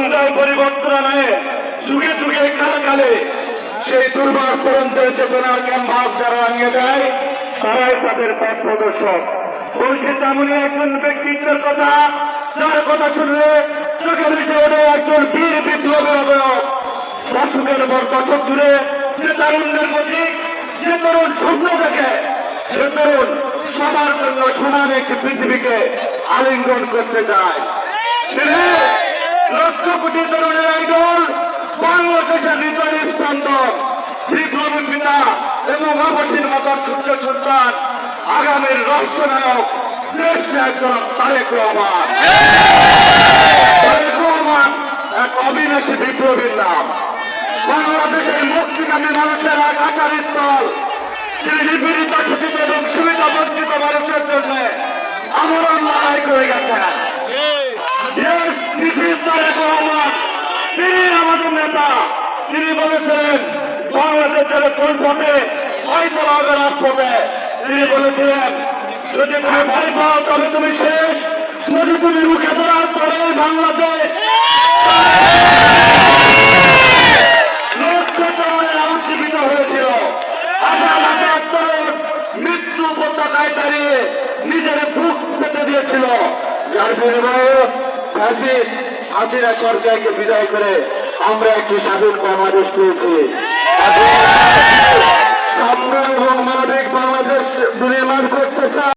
অনুযায়ী পরিবর্তন আনে যুগে যুগে কালে কালে সেই দুর্বার তরুণদের চেতনার ক্যানভাস যারা আনিয়ে দেয় তারাই তাদের পথ প্রদর্শক। বলছি তেমনই একজন ব্যক্তিত্বের কথা যার কথা শুনলে চোখে ভেসে ওঠে একজন বীর বিপ্লবের অবয়ব। দশকের পর দশক জুড়ে যে তরুণদের প্রতি যে তরুণ স্বপ্ন দেখে সে তরুণ সবার জন্য সমান একটি পৃথিবীকে আলিঙ্গন করতে চায়। তিনি লক্ষ কোটি তরুণের আইডল, বাংলাদেশের হৃদয় স্পন্দন, বিপ্লবী পিতা এবং আবাসীর মাতার সূর্য সন্তান, আগামীর রাষ্ট্রনায়ক দেশ নায়ক তারেক রহমান। তারেক রহমান এক অবিনাশী বিপ্লবীর নাম। বাংলাদেশের মুক্তিকামী মানুষের এক আশার স্থল। তিনি নিপীড়িত শোষিত এবং সুবিধা বঞ্চিত মানুষের জন্য আমরণ লড়াই করে গেছেন। তারেক রহমান তিনি আমাদের নেতা। তিনি বলেছিলেন বাংলাদেশের কোন পথে ফয়সালা হবে রাজপথে। তিনি বলেছিলেন যদি তুমি ভয় পাও তবে তুমি শেষ, যদি তুমি মুখে ধরার পরে বাংলাদেশ জীবিত হয়েছিল। মৃত্যু পতাকায় দাঁড়িয়ে নিজের বুক পেতে দিয়েছিল, যার বিনিময়ে ফ্যাসিস্ট হাসিনা সরকারকে বিদায় করে আমরা একটি স্বাধীন বাংলাদেশ পেয়েছি। সাম্য এবং মানবিক বাংলাদেশ নির্মাণ করতে চাই।